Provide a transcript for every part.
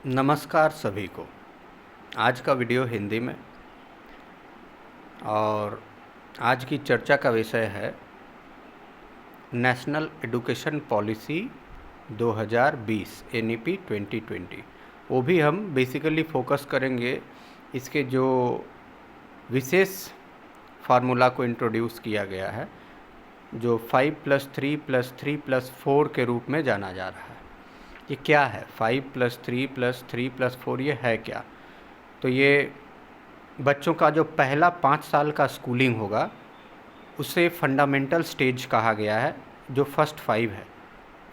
नमस्कार सभी को। आज का वीडियो हिंदी में और आज की चर्चा का विषय है नेशनल एजुकेशन पॉलिसी 2020 NEP 2020। वो भी हम बेसिकली फोकस करेंगे इसके जो विशेष फार्मूला को इंट्रोड्यूस किया गया है, जो 5+3+3+4 के रूप में जाना जा रहा है। ये क्या है 5+3+3+4, ये है क्या? तो ये बच्चों का जो पहला 5 साल का स्कूलिंग होगा उसे फंडामेंटल स्टेज कहा गया है, जो फर्स्ट 5 है।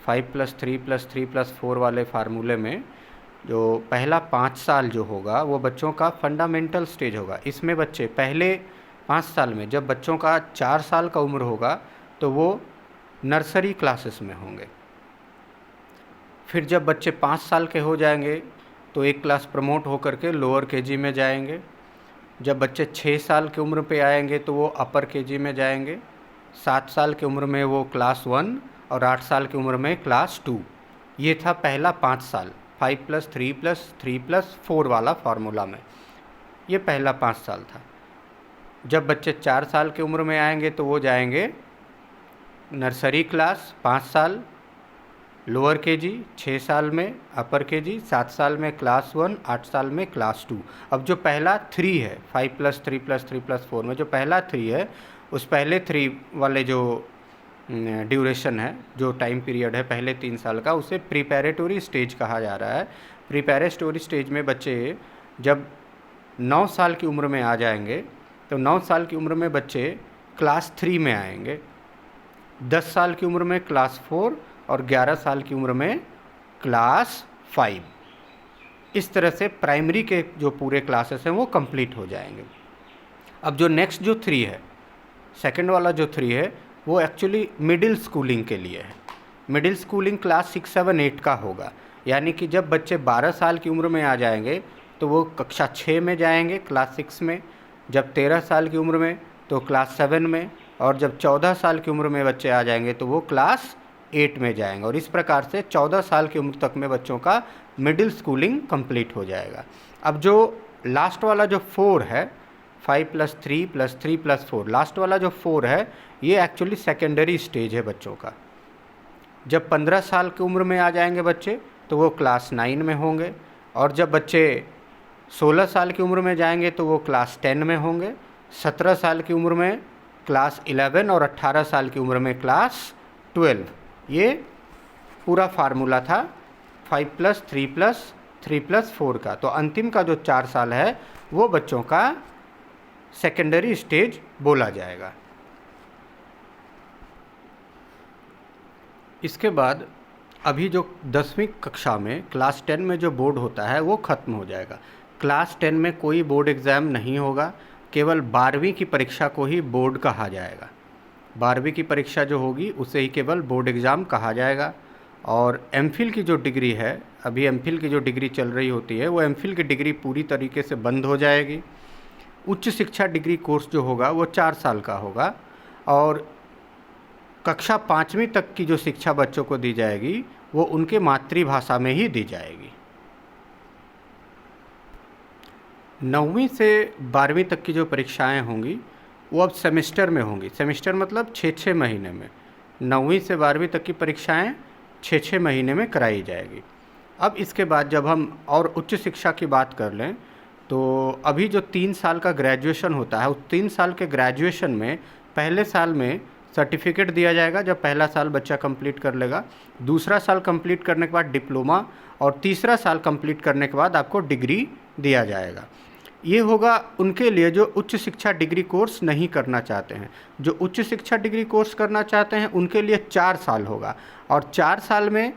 5+3+3+4 वाले फार्मूले में जो पहला 5 साल जो होगा वो बच्चों का फंडामेंटल स्टेज होगा। इसमें बच्चे पहले 5 साल में, जब बच्चों का 4 साल का उम्र होगा तो वो नर्सरी क्लासेस में होंगे। फिर जब बच्चे 5 साल के हो जाएंगे तो एक क्लास प्रमोट होकर के लोअर केजी में जाएंगे। जब बच्चे 6 साल की उम्र पे आएंगे तो वो अपर केजी में जाएंगे। 7 साल की उम्र में वो क्लास 1 और 8 साल की उम्र में क्लास 2। ये था पहला 5 साल 5+3+3+4 वाला फार्मूला में। ये पहला 5 साल था। जब बच्चे 4 साल की उम्र में आएंगे तो वो जाएंगे नर्सरी क्लास 5 साल, लोअर केजी 6 साल में, अपर केजी 7 साल में क्लास 1, 8 साल में क्लास 2। अब जो पहला 3 है 5+3+3+4 में जो पहला 3 है, उस पहले 3 वाले जो ड्यूरेशन है, जो टाइम पीरियड है पहले 3 साल का, उसे प्रिपैरेटरी स्टेज कहा जा रहा है। प्रिपैरेटरी स्टेज में बच्चे जब 9 साल की उम्र में आ जाएंगे तो 9 साल की उम्र में बच्चे क्लास 3 में आएंगे। 10 साल की उम्र में क्लास 4 और 11 साल की उम्र में क्लास 5। इस तरह से प्राइमरी के जो पूरे क्लासेस हैं वो कंप्लीट हो जाएंगे। अब जो नेक्स्ट जो 3 है, सेकंड वाला जो 3 है, वो एक्चुअली मिडिल स्कूलिंग के लिए है। मिडिल स्कूलिंग क्लास 6, 7, 8 का होगा। यानी कि जब बच्चे 12 साल की उम्र में आ जाएंगे तो वो कक्षा 6 में जाएंगे क्लास 6 में। जब 13 साल की उम्र में तो क्लास 7 में, और जब 14 साल की उम्र में बच्चे आ जाएंगे तो वो क्लास 8 में जाएंगे। और इस प्रकार से 14 साल की उम्र तक में बच्चों का मिडिल स्कूलिंग कंप्लीट हो जाएगा। अब जो लास्ट वाला जो 4 है 5+3+3+4, लास्ट वाला जो 4 है, ये एक्चुअली सेकेंडरी स्टेज है बच्चों का। जब 15 साल की उम्र में आ जाएंगे बच्चे तो वो क्लास 9 में होंगे, और जब बच्चे 16 साल की उम्र में जाएंगे तो वो क्लास 10 में होंगे। 17 साल की उम्र में क्लास 11 और 18 साल की उम्र में क्लास 12। ये पूरा फार्मूला था 5+3+3+4 का। तो अंतिम का जो 4 साल है वो बच्चों का सेकेंडरी स्टेज बोला जाएगा। इसके बाद अभी जो 10वीं कक्षा में क्लास 10 में जो बोर्ड होता है वो ख़त्म हो जाएगा। क्लास 10 में कोई बोर्ड एग्ज़ाम नहीं होगा, केवल 12वीं की परीक्षा को ही बोर्ड कहा जाएगा। 12वीं की परीक्षा जो होगी उसे ही केवल बोर्ड एग्ज़ाम कहा जाएगा। और एमफिल की जो डिग्री है, अभी एमफिल की जो डिग्री चल रही होती है, वो एमफिल की डिग्री पूरी तरीके से बंद हो जाएगी। उच्च शिक्षा डिग्री कोर्स जो होगा वो 4 साल का होगा, और कक्षा 5वीं तक की जो शिक्षा बच्चों को दी जाएगी वो उनके मातृभाषा में ही दी जाएगी। 9वीं से 12वीं तक की जो परीक्षाएं होंगी वो अब सेमेस्टर में होंगी। सेमेस्टर मतलब 6-6 महीने में। 9वीं से 12वीं तक की परीक्षाएं 6-6 महीने में कराई जाएगी। अब इसके बाद जब हम और उच्च शिक्षा की बात कर लें तो अभी जो 3 साल का ग्रेजुएशन होता है, उस 3 साल के ग्रेजुएशन में पहले साल में सर्टिफिकेट दिया जाएगा जब पहला साल बच्चा कंप्लीट कर लेगा। दूसरा साल कंप्लीट करने के बाद डिप्लोमा, और तीसरा साल कंप्लीट करने के बाद आपको डिग्री दिया जाएगा। ये होगा उनके लिए जो उच्च शिक्षा डिग्री कोर्स नहीं करना चाहते हैं। जो उच्च शिक्षा डिग्री कोर्स करना चाहते हैं उनके लिए 4 साल होगा, और 4 साल में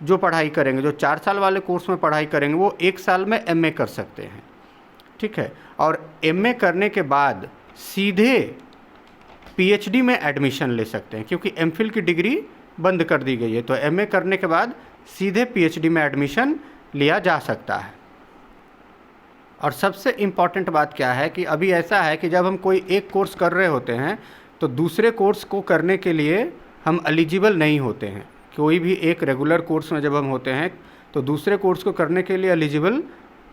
जो पढ़ाई करेंगे, जो 4 साल वाले कोर्स में पढ़ाई करेंगे, वो 1 साल में एमए कर सकते हैं। ठीक है। और एमए करने के बाद सीधे पीएचडी में एडमिशन ले सकते हैं, क्योंकि एमफिल की डिग्री बंद कर दी गई है। तो एमए करने के बाद सीधे पीएचडी में एडमिशन लिया जा सकता है। और सबसे इम्पॉर्टेंट बात क्या है कि अभी ऐसा है कि जब हम कोई एक कोर्स कर रहे होते हैं तो दूसरे कोर्स को करने के लिए हम एलिजिबल नहीं होते हैं। कोई भी एक रेगुलर कोर्स में जब हम होते हैं तो दूसरे कोर्स को करने के लिए एलिजिबल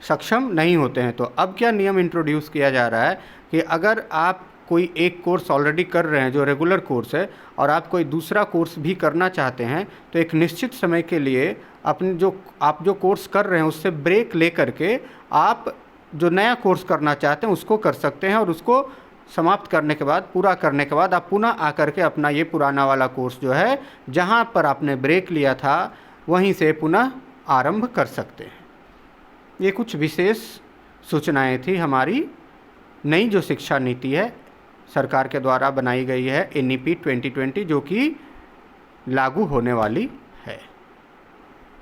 सक्षम नहीं होते हैं। तो अब क्या नियम इंट्रोड्यूस किया जा रहा है कि अगर आप कोई एक कोर्स ऑलरेडी कर रहे हैं जो रेगुलर कोर्स है और आप कोई दूसरा कोर्स भी करना चाहते हैं, तो एक निश्चित समय के लिए अपने आप जो कोर्स कर रहे हैं उससे ब्रेक ले करके आप जो नया कोर्स करना चाहते हैं उसको कर सकते हैं, और उसको समाप्त करने के बाद, पूरा करने के बाद आप पुनः आकर के अपना ये पुराना वाला कोर्स जो है जहाँ पर आपने ब्रेक लिया था वहीं से पुनः आरंभ कर सकते हैं। ये कुछ विशेष सूचनाएं थी हमारी नई जो शिक्षा नीति है सरकार के द्वारा बनाई गई है NEP 2020, जो कि लागू होने वाली